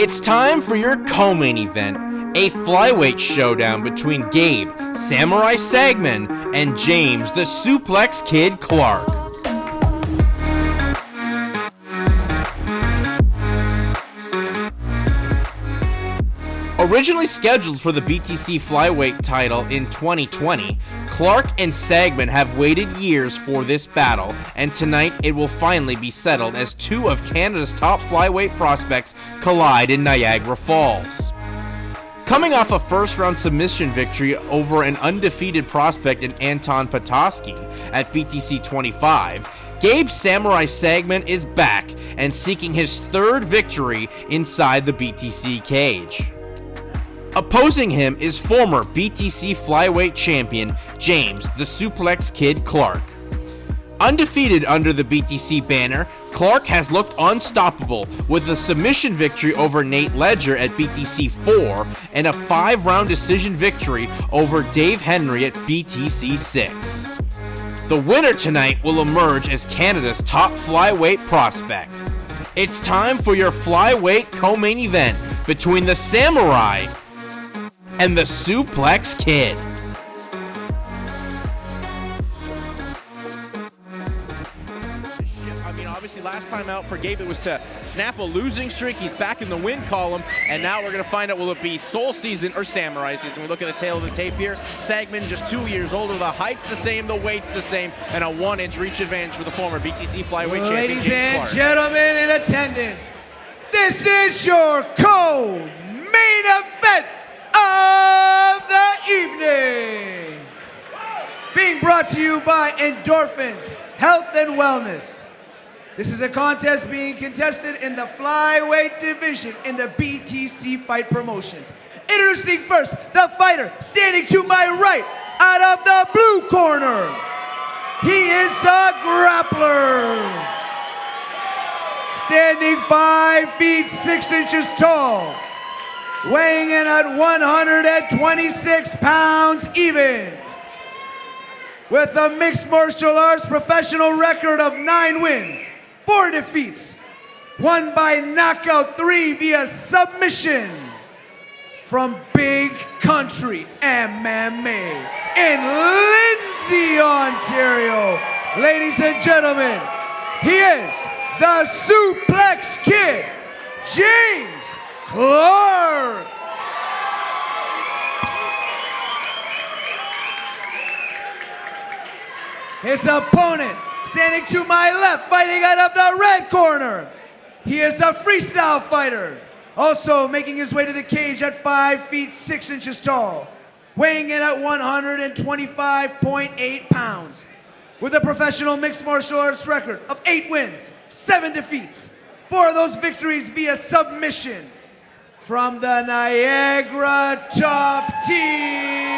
It's time for your co-main event, a flyweight showdown between Gabe Samurai Sagman and James the Suplex Kid Clarke. Originally scheduled for the BTC flyweight title in 2020, Clarke and Sagman have waited years for this battle, and tonight it will finally be settled as two of Canada's top flyweight prospects collide in Niagara Falls. Coming off a first-round submission victory over an undefeated prospect in Anton Petoskey at BTC 25, Gabe Samurai Sagman is back and seeking his third victory inside the BTC cage. Opposing him is former BTC flyweight champion James the Suplex Kid Clarke. Undefeated under the BTC banner, Clarke has looked unstoppable with a submission victory over Nate Ledger at BTC 4 and a 5-round decision victory over Dave Henry at BTC 6. The winner tonight will emerge as Canada's top flyweight prospect. It's time for your flyweight co-main event between the Samurai and the Suplex Kid. I mean, obviously last time out for Gabe it was to snap a losing streak. He's back in the win column, and now we're going to find out, will it be Soul season or Samurai season? We look at the tail of the tape here. Sagman just 2 years older. The height's the same, the weight's the same, and a 1-inch reach advantage for the former BTC flyweight champion. Ladies and gentlemen in attendance, this is your co-main event of the evening, being brought to you by Endorphins Health and Wellness. This is a contest being contested in the flyweight division in the BTC Fight Promotions. Introducing first the fighter standing to my right out of the blue corner. He is a grappler, standing 5 feet 6 inches tall, weighing in at 126 pounds even, with a mixed martial arts professional record of 9 wins, 4 defeats, 1 by knockout, 3 via submission, from Big Country MMA in Lindsay, Ontario. Ladies and gentlemen, he is the Suplex Kid, James Clarke. His opponent, standing to my left, fighting out of the red corner. He is a freestyle fighter, also making his way to the cage at 5 feet 6 inches tall, weighing in at 125.8 pounds, with a professional mixed martial arts record of 8 wins, 7 defeats, 4 of those victories via submission, from the Niagara Top Team.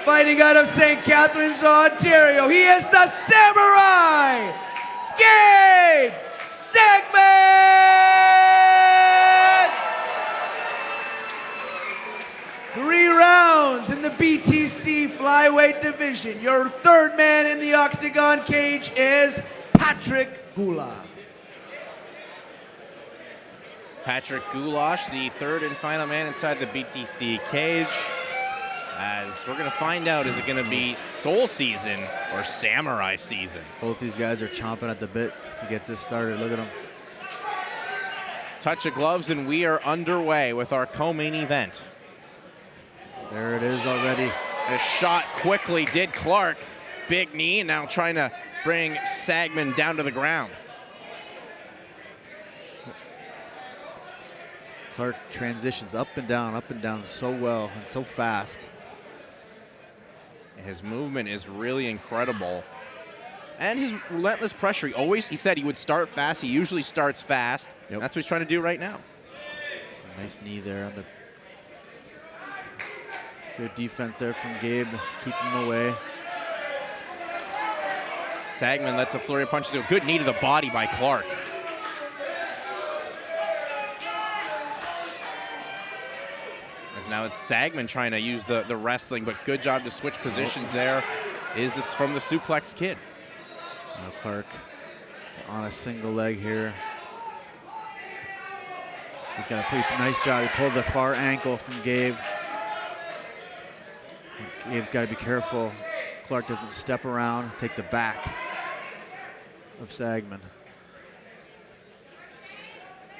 Fighting out of St. Catharines, Ontario, he is the Samurai, Gabe Sagman! 3 rounds in the BTC flyweight division. Your third man in the octagon cage is Patrick Goulash. Patrick Goulash, the third and final man inside the BTC cage. As we're going to find out, is it going to be Soul season or Samurai season? Both these guys are chomping at the bit to get this started. Look at them. Touch of gloves, and we are underway with our co-main event. There it is already. The shot quickly did Clarke. Big knee, and now trying to bring Sagman down to the ground. Clarke transitions up and down so well and so fast. His movement is really incredible. And his relentless pressure. He said he would start fast. He usually starts fast. Yep. That's what he's trying to do right now. Nice knee there on the good defense there from Gabe, keep him away. Sagman lets a flurry of punches. A good knee to the body by Clarke. Now it's Sagman trying to use the wrestling, but good job to switch positions there. Is this from the Suplex Kid? Clarke On a single leg here. He's got a pretty nice job. He pulled the far ankle from Gabe. Gabe's got to be careful. Clarke doesn't step around, take the back of Sagman.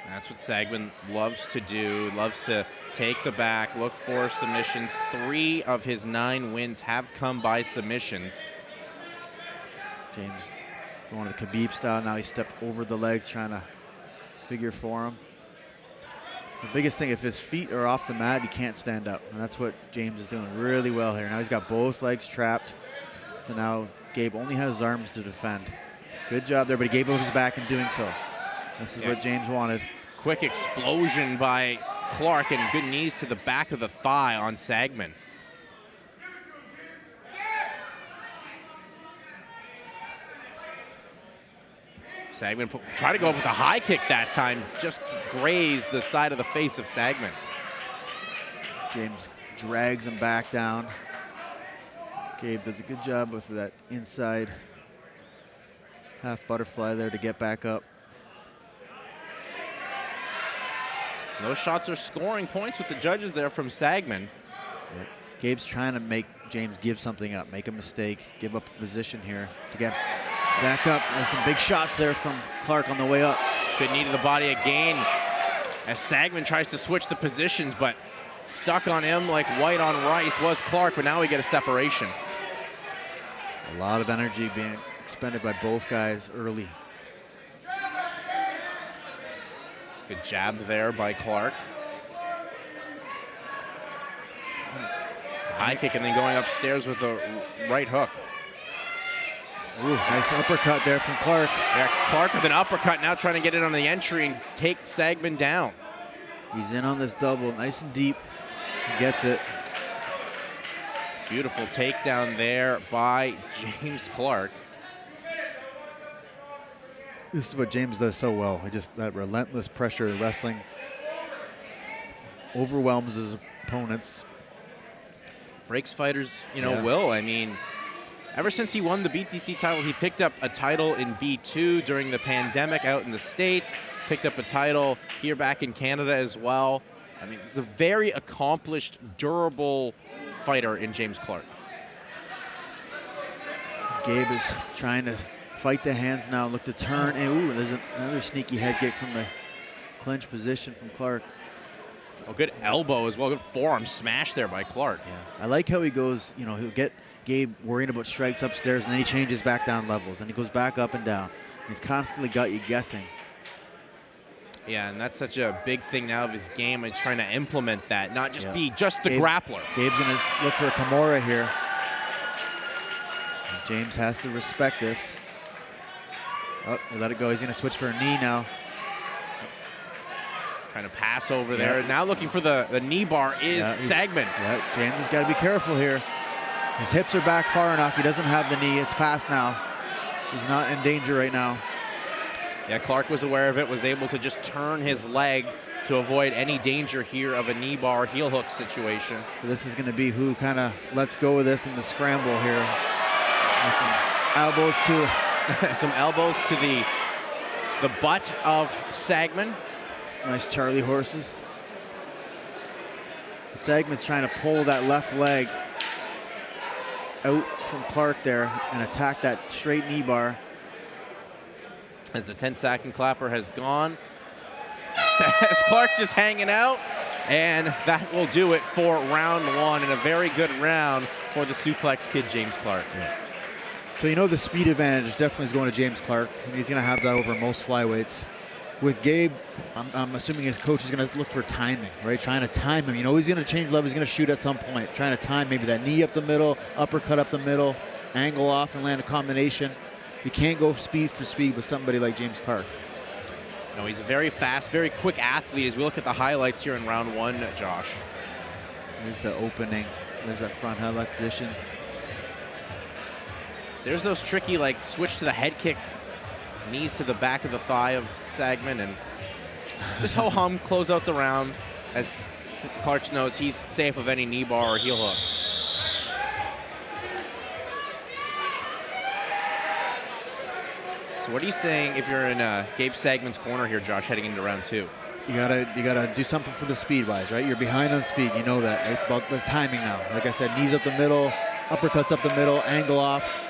That's what Sagman loves to do, loves to take the back, look for submissions. 3 of his 9 wins have come by submissions. James going to the Khabib style. Now he stepped over the legs, trying to figure for him. The biggest thing, if his feet are off the mat, he can't stand up. And that's what James is doing really well here. Now he's got both legs trapped. So now Gabe only has his arms to defend. Good job there, but he gave up his back in doing so. This is what James wanted. Quick explosion by Clarke and good knees to the back of the thigh on Sagman. Sagman tried to go up with a high kick that time, just grazed the side of the face of Sagman. James drags him back down. Gabe does a good job with that inside half butterfly there to get back up. Those shots are scoring points with the judges there from Sagman. Yep. Gabe's trying to make James give something up, make a mistake, give up a position here to get back up. There's some big shots there from Clarke on the way up. Good knee to the body again as Sagman tries to switch the positions, but stuck on him like white on rice was Clarke, but now we get a separation. A lot of energy being expended by both guys early. Good jab there by Clarke. High kick and then going upstairs with a right hook. Ooh, nice uppercut there from Clarke. Yeah, Clarke with an uppercut now trying to get it on the entry and take Sagman down. He's in on this double, nice and deep. He gets it. Beautiful takedown there by James Clarke. This is what James does so well. He just, that relentless pressure wrestling overwhelms his opponents. Breaks fighters, will. I mean, ever since he won the BTC title, he picked up a title in B2 during the pandemic out in the States, picked up a title here back in Canada as well. I mean, he's a very accomplished, durable fighter in James Clarke. Gabe is trying to fight the hands now, look to turn, and ooh, there's another sneaky head kick from the clinch position from Clarke. Oh, good elbow as well, good forearm smash there by Clarke. Yeah, I like how he goes, he'll get Gabe worrying about strikes upstairs, and then he changes back down levels, and he goes back up and down. He's constantly got you guessing. Yeah, and that's such a big thing now of his game, and trying to implement that, not just be just the Gabe, grappler. Gabe's going to look for a Kimura here. And James has to respect this. Oh, he let it go. He's going to switch for a knee now. Trying to pass over there. Now looking for the knee bar is Sagman. Yeah, James has got to be careful here. His hips are back far enough. He doesn't have the knee. It's past now. He's not in danger right now. Yeah, Clarke was aware of it, was able to just turn his leg to avoid any danger here of a knee bar heel hook situation. So this is going to be who kind of lets go of this in the scramble here. There's some elbows to some elbows to the butt of Sagman. Nice Charlie horses. Sagman's trying to pull that left leg out from Clarke there and attack that straight knee bar. As the 10-second clapper has gone. As Clarke just hanging out. And that will do it for round 1, and a very good round for the Suplex Kid, James Clarke. Yeah. So the speed advantage definitely is going to James Clarke, and he's going to have that over most flyweights. With Gabe, I'm assuming his coach is going to look for timing, right? Trying to time him. He's going to change level. He's going to shoot at some point. Trying to time maybe that knee up the middle, uppercut up the middle, angle off and land a combination. You can't go speed for speed with somebody like James Clarke. No, he's a very fast, very quick athlete as we look at the highlights here in round 1, Josh. There's the opening. There's that front headlock position. There's those tricky, switch to the head kick, knees to the back of the thigh of Sagman, and just ho-hum, close out the round. As Clarke knows, he's safe of any knee bar or heel hook. So what are you saying if you're in Gabe Sagman's corner here, Josh, heading into round 2? You gotta do something for the speed wise, right? You're behind on speed. You know that. It's about the timing now. Like I said, knees up the middle, uppercuts up the middle, angle off.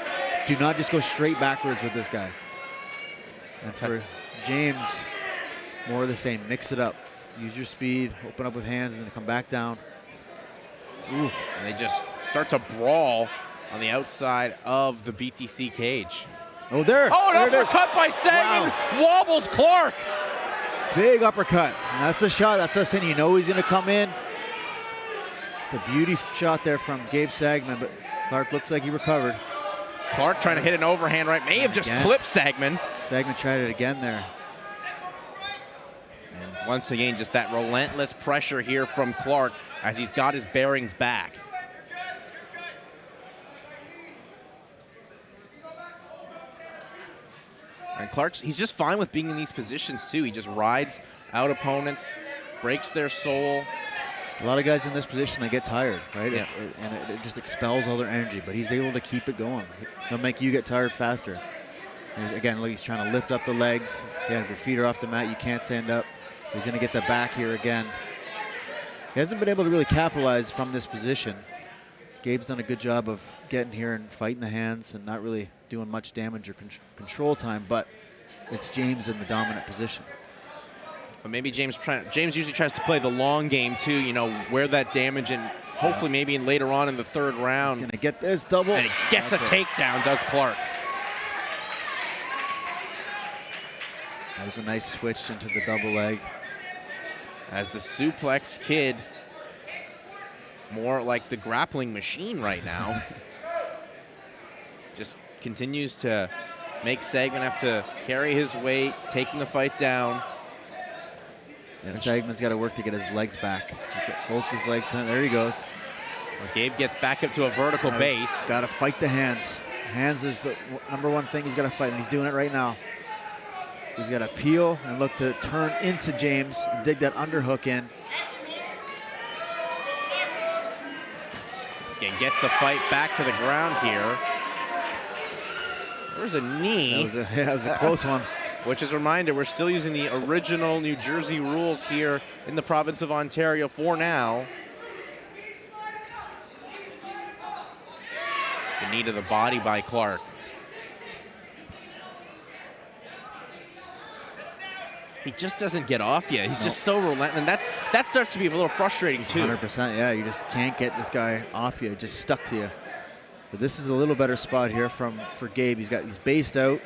Do not just go straight backwards with this guy. And for James, more of the same. Mix it up. Use your speed, open up with hands, and then come back down. Ooh. And they just start to brawl on the outside of the BTC cage. Oh, there. Oh, an there uppercut by Sagman. Wow. Wobbles Clarke. Big uppercut. And that's the shot. That's us saying, you know he's going to come in. It's a beauty shot there from Gabe Sagman, but Clarke looks like he recovered. Clarke trying to hit an overhand right. May have just clipped Sagman. Sagman tried it again there. And once again, just that relentless pressure here from Clarke as he's got his bearings back. And Clarke's, he's just fine with being in these positions too. He just rides out opponents, breaks their soul. A lot of guys in this position, they get tired, right? Yeah. And it just expels all their energy, but he's able to keep it going. He'll make you get tired faster. And again, look, he's trying to lift up the legs. Again, if your feet are off the mat, you can't stand up. He's going to get the back here again. He hasn't been able to really capitalize from this position. Gabe's done a good job of getting here and fighting the hands and not really doing much damage or control time, but it's James in the dominant position. But maybe James usually tries to play the long game too, you know, wear that damage and hopefully maybe later on in the third round. He's going to get this double. And he gets a takedown, does Clarke. That was a nice switch into the double leg. As the suplex kid, more like the grappling machine right now, just continues to make Sagman have to carry his weight, taking the fight down. And Sagman's got to work to get his legs back. He's got both his legs. There he goes. Well, Gabe gets back up to a vertical base. Got to fight the hands. Hands is the number one thing he's got to fight, and he's doing it right now. He's got to peel and look to turn into James and dig that underhook in. Again, gets the fight back to the ground here. There's a knee. That was a close one. Which is a reminder, we're still using the original New Jersey rules here in the province of Ontario for now. The knee to the body by Clarke. He just doesn't get off yet. He's just so relentless. And that starts to be a little frustrating too. 100%, yeah. You just can't get this guy off you. Just stuck to you. But this is a little better spot here for Gabe. He's based out.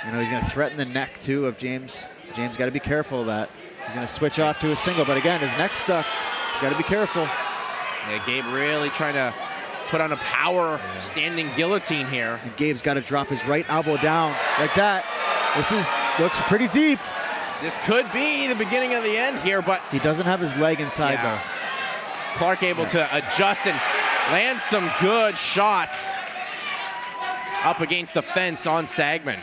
You know, he's going to threaten the neck too of James. James got to be careful of that. He's going to switch off to a single, but again, his neck's stuck. He's got to be careful. Yeah, Gabe really trying to put on a power standing guillotine here. And Gabe's got to drop his right elbow down like that. Looks pretty deep. This could be the beginning of the end here, but he doesn't have his leg inside though. Clarke able to adjust and land some good shots up against the fence on Sagman.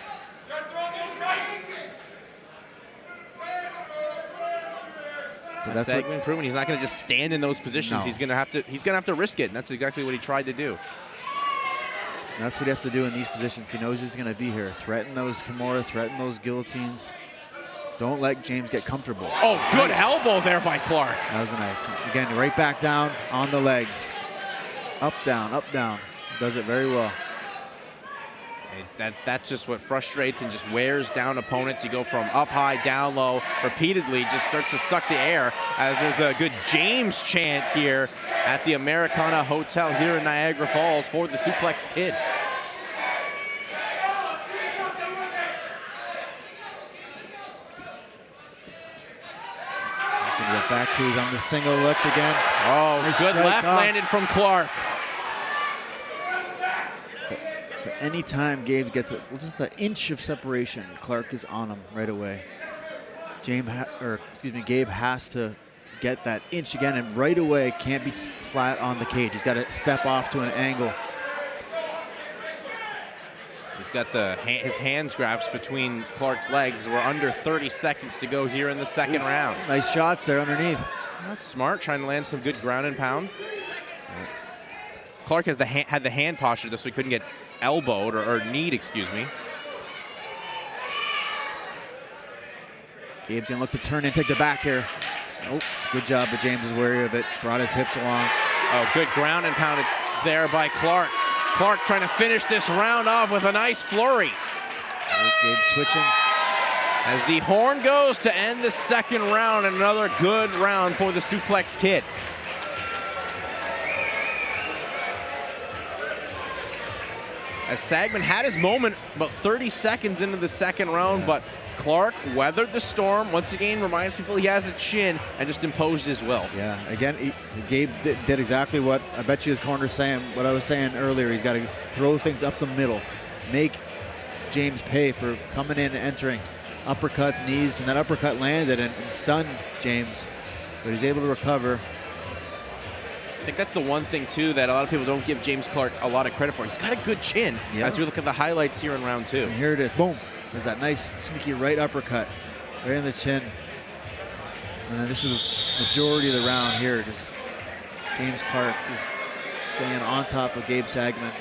That's Sagman proving he's not going to just stand in those positions. No. He's going to have to risk it, and that's exactly what he tried to do. That's what he has to do in these positions. He knows he's going to be here. Threaten those Kimura, threaten those guillotines. Don't let James get comfortable. Oh, good elbow there by Clarke. That was nice. Again, right back down on the legs. Up, down, up, down. Does it very well. That's just what frustrates and just wears down opponents. You go from up high, down low, repeatedly, just starts to suck the air as there's a good James chant here at the Americana Hotel here in Niagara Falls for the Suplex Kid. Get back to, he's on the single lift again. Oh, nice good left landed from Clarke. But anytime Gabe gets just an inch of separation, Clarke is on him right away. Gabe has to get that inch again, and right away can't be flat on the cage. He's got to step off to an angle. He's got his hands grabs between Clarke's legs. We're under 30 seconds to go here in the second round. Nice shots there underneath. That's smart, trying to land some good ground and pound. Clarke had the hand posture so he couldn't get elbowed or kneed, excuse me. Gabe's gonna look to turn and take the back here. Oh, good job, but James is wary of it. Brought his hips along. Oh, good ground and pounded there by Clarke. Clarke trying to finish this round off with a nice flurry. Oh, Gabe switching. As the horn goes to end the second round, another good round for the Suplex Kid. As Sagman had his moment about 30 seconds into the second round, but Clarke weathered the storm. Once again, reminds people he has a chin and just imposed his will. Yeah, again, Gabe did exactly what I bet you his corner's saying, what I was saying earlier. He's got to throw things up the middle, make James pay for coming in and entering. Uppercuts, knees, and that uppercut landed and stunned James, but he's able to recover. I think that's the one thing, too, that a lot of people don't give James Clarke a lot of credit for. He's got a good chin as we look at the highlights here in round 2. And here it is. Boom. There's that nice, sneaky right uppercut right in the chin. And then this was majority of the round here. Just James Clarke just staying on top of Gabe Sagman.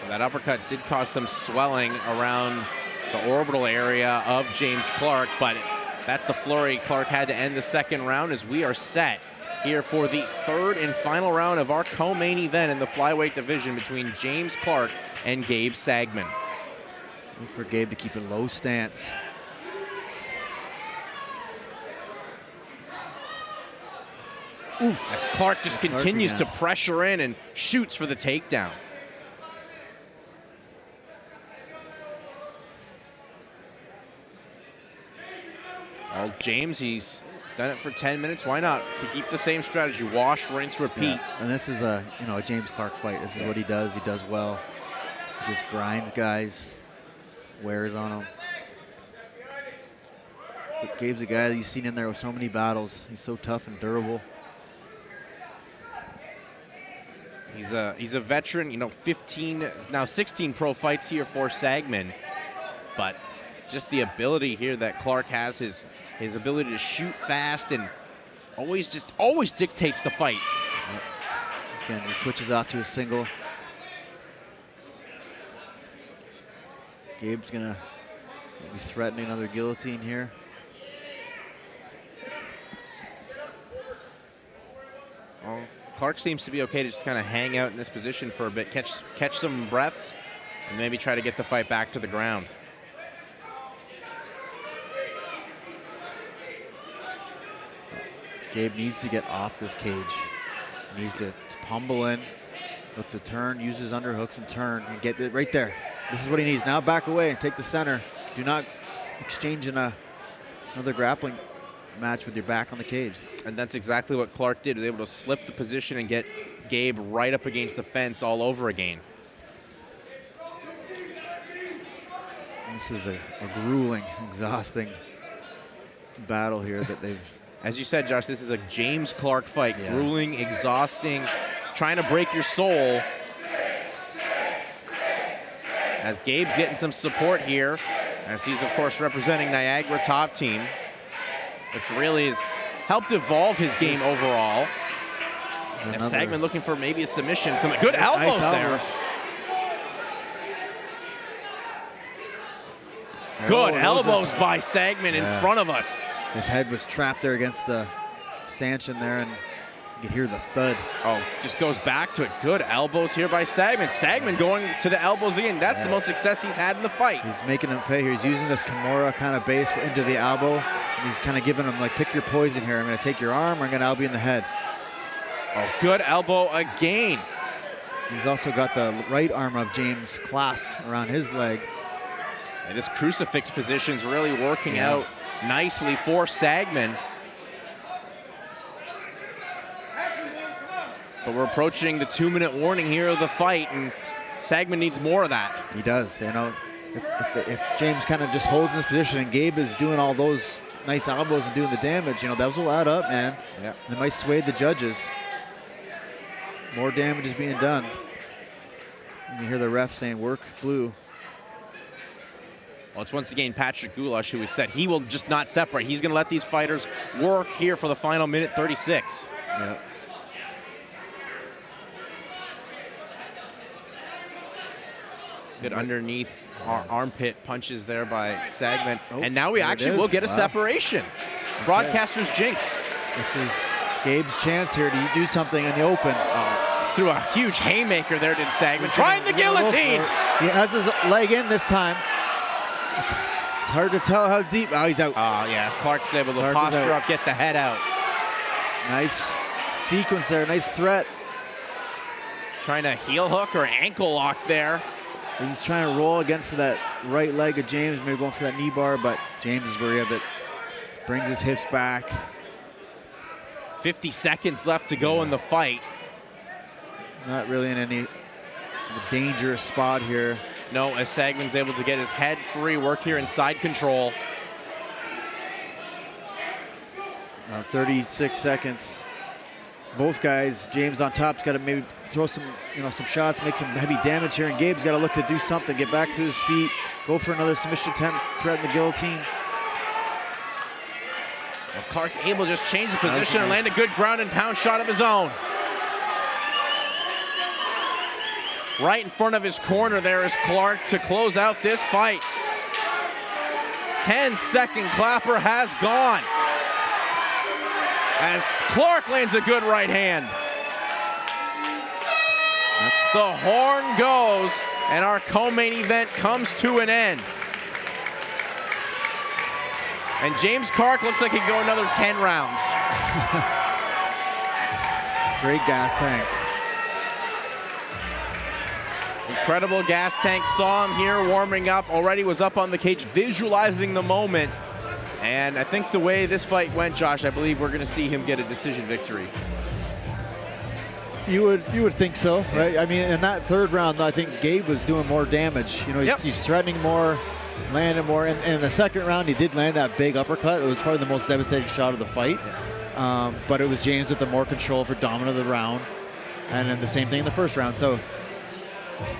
That uppercut did cause some swelling around the orbital area of James Clarke, but that's the flurry Clarke had to end the second round as we are set here for the third and final round of our co-main event in the flyweight division between James Clarke and Gabe Sagman. Look for Gabe to keep a low stance. Ooh. As Clarke just continues to pressure in and shoots for the takedown. Well, James, he's done it for 10 minutes. Why not? To keep the same strategy. Wash, rinse, repeat. Yeah. And this is a James Clarke fight. This is what he does. He does well. He just grinds guys, wears on them. But Gabe's a guy that you've seen in there with so many battles. He's so tough and durable. He's a veteran, 16 pro fights here for Sagman. But just the ability here that Clarke has, his ability to shoot fast and always dictates the fight. Yep. Again, he switches off to a single. Gabe's gonna be threatening another guillotine here. Well, Clarke seems to be okay to just kind of hang out in this position for a bit, catch some breaths, and maybe try to get the fight back to the ground. Gabe needs to get off this cage. He needs to pummel in, look to turn, use his underhooks and turn and get it right there. This is what he needs. Now back away and take the center. Do not exchange in another grappling match with your back on the cage. And that's exactly what Clarke did. He was able to slip the position and get Gabe right up against the fence all over again. This is a grueling, exhausting battle here that they've... As you said, Josh, this is a James Clarke fight. Yeah. Grueling, exhausting, trying to break your soul. As Gabe's getting some support here, as he's, of course, representing Niagara top team, which really has helped evolve his game overall. As Sagman looking for maybe a submission. Some good elbows there. Good elbows by Sagman in front of us. His head was trapped there against the stanchion there, and you can hear the thud. Oh, just goes back to it. Good elbows here by Sagman. Sagman going to the elbows again. That's the most success he's had in the fight. He's making him pay here. He's using this Kimura kind of base into the elbow. And he's kind of giving him, like, pick your poison here. I'm going to take your arm, or I'm going to elbow you in the head. Oh, good elbow again. He's also got the right arm of James clasped around his leg. And this crucifix position's really working out nicely for Sagman. But we're approaching the 2-minute warning here of the fight, and Sagman needs more of that. He does. If James kind of just holds in this position and Gabe is doing all those nice elbows and doing the damage, those will add up, man. Yeah. They might sway the judges. More damage is being done. And you hear the ref saying, work blue. Well, it's once again Patrick Goulash who has said he will just not separate. He's going to let these fighters work here for the final minute 36. Yep. Good underneath armpit punches there by Sagman. Oh, and now we actually will get a separation. Broadcaster's jinx. This is Gabe's chance here to do something in the open. Threw a huge haymaker there, did Sagman. Trying the guillotine. He has his leg in this time. It's hard to tell how deep. Oh, he's out. Oh, yeah. Clarke's able to posture up, get the head out. Nice sequence there. Nice threat. Trying to heel hook or ankle lock there. He's trying to roll again for that right leg of James, maybe going for that knee bar, but James is where he have it. Brings his hips back. 50 seconds left to go in the fight. Not really in any dangerous spot here. No, as Sagman's able to get his head free, work here in side control. 36 seconds. Both guys, James on top's got to maybe throw some, some shots, make some heavy damage here, and Gabe's got to look to do something, get back to his feet, go for another submission attempt, threaten the guillotine. Well, Clarke able to just change the position and land a good ground and pound shot of his own. Right in front of his corner there is Clarke to close out this fight. 10-second clapper has gone. As Clarke lands a good right hand. The horn goes, and our co-main event comes to an end. And James Clarke looks like he can go another 10 rounds. Great gas tank. Incredible gas tank. Saw him here warming up. Already was up on the cage, visualizing the moment. And I think the way this fight went, Josh, I believe we're going to see him get a decision victory. You would think so, right? I mean, in that third round, I think Gabe was doing more damage. He's threatening more, landing more. And in the second round, he did land that big uppercut. It was probably the most devastating shot of the fight. But it was James with the more control for dominant of the round. And then the same thing in the first round. So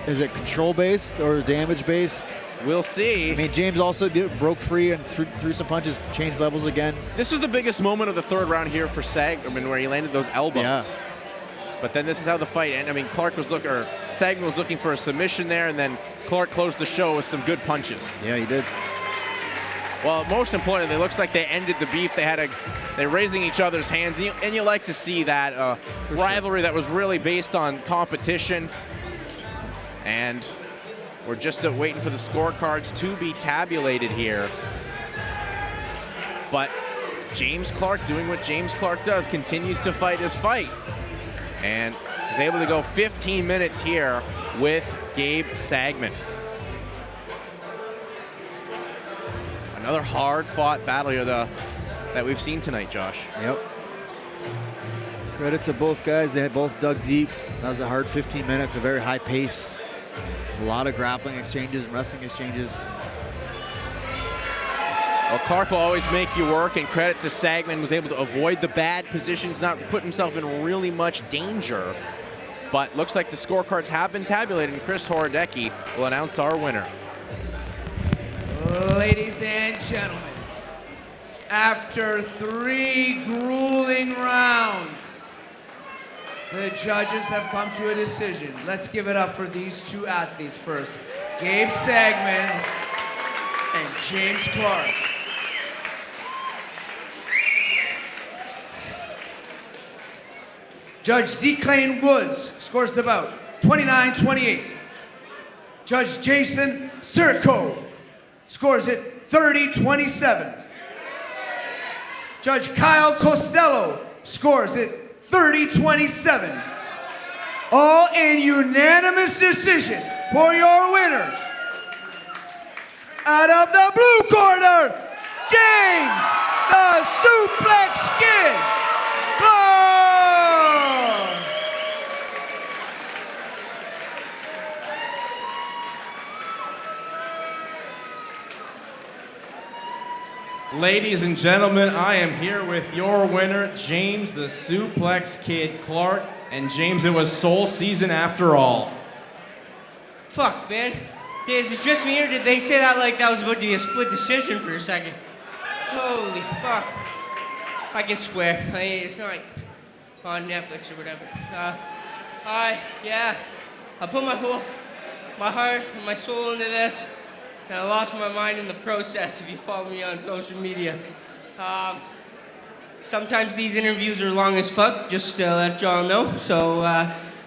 is it control-based or damage-based? We'll see. I mean, James also broke free and threw some punches, changed levels again. This was the biggest moment of the third round here for Sagman, where he landed those elbows. Yeah. But then this is how the fight ended. I mean, Sagman was looking for a submission there, and then Clarke closed the show with some good punches. Yeah, he did. Well, most importantly, it looks like they ended the beef. They're raising each other's hands, and you like to see that rivalry that was really based on competition. And we're just waiting for the scorecards to be tabulated here. But James Clarke, doing what James Clarke does, continues to fight his fight. And is able to go 15 minutes here with Gabe Sagman. Another hard-fought battle here that we've seen tonight, Josh. Yep. Credit to both guys. They had both dug deep. That was a hard 15 minutes, a very high pace. A lot of grappling exchanges, wrestling exchanges. Well, Clarke will always make you work, and credit to Sagman, was able to avoid the bad positions, not put himself in really much danger. But looks like the scorecards have been tabulated, and Chris Horodecki will announce our winner. Ladies and gentlemen, after 3 grueling rounds, the judges have come to a decision. Let's give it up for these two athletes first. Gabe Sagman and James Clarke. Judge Declan Woods scores the bout 29-28. Judge Jason Sirico scores it 30-27. Judge Kyle Costello scores it 30-27. All in unanimous decision for your winner. Out of the blue corner, James the Suplex Kid Clarke. Ladies and gentlemen, I am here with your winner, James the Suplex Kid Clarke. And James, it was Soul Season after all. Fuck, man. Is it just me, or did they say that like that was about to be a split decision for a second? Holy fuck. I can swear. It's not like on Netflix or whatever. Yeah. I put my whole my heart and my soul into this, and I lost my mind in the process if you follow me on social media. Sometimes these interviews are long as fuck, just to let y'all know, so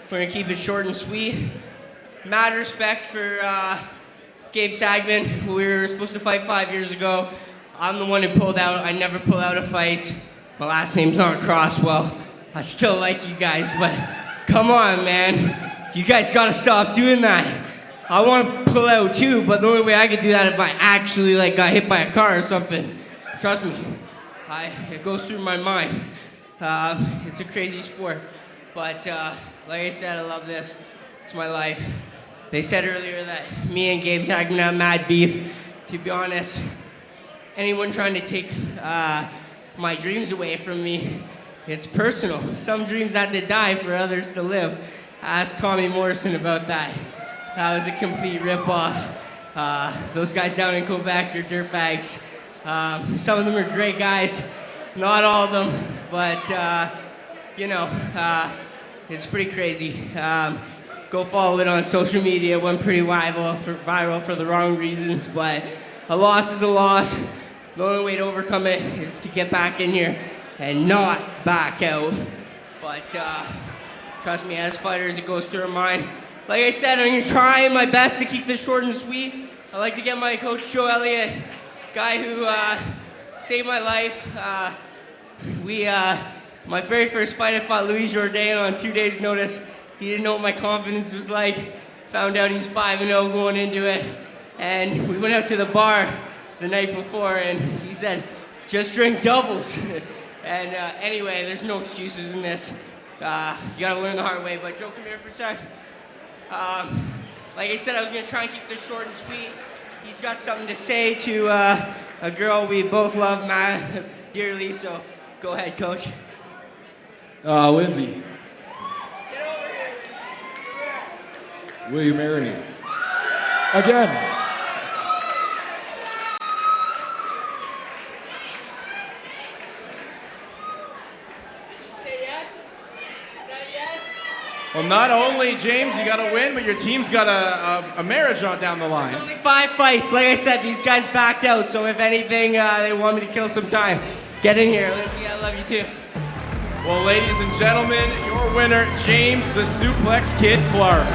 we're gonna keep it short and sweet. Mad respect for Gabe Sagman. We were supposed to fight 5 years ago. I'm the one who pulled out. I never pull out a fight. My last name's not Crosswell. I still like you guys, but come on, man. You guys gotta stop doing that. I want to pull out too, but the only way I could do that if I actually like got hit by a car or something. Trust me, it goes through my mind. It's a crazy sport, but like I said, I love this. It's my life. They said earlier that me and Gabe Sagman have mad beef. To be honest, anyone trying to take my dreams away from me, it's personal. Some dreams had to die for others to live. Ask Tommy Morrison about that. That was a complete rip-off. Those guys down in Quebec are dirtbags. Some of them are great guys, not all of them, but it's pretty crazy. Go follow it on social media. It went pretty viral for the wrong reasons, but a loss is a loss. The only way to overcome it is to get back in here and not back out. But trust me, as fighters, it goes through our mind. Like I said, I'm gonna try my best to keep this short and sweet. I'd like to get my coach, Joe Elliott, guy who saved my life. My very first fight, I fought Louis Jourdain on 2 days' notice. He didn't know what my confidence was like. Found out he's 5-0 going into it. And we went out to the bar the night before, and he said, just drink doubles. And anyway, there's no excuses in this. You gotta learn the hard way, but Joe, come here for a sec. Like I said, I was gonna try and keep this short and sweet. He's got something to say to a girl we both love dearly, so go ahead, coach. Lindsay, Get over here. will you marry me? Again. Well, not only, James, you got to win, but your team's got a marriage on down the line. Only 5 fights. Like I said, these guys backed out, so if anything, they want me to kill some time. Get in here, Lindsay. I love you too. Well, ladies and gentlemen, your winner, James the Suplex Kid Clarke.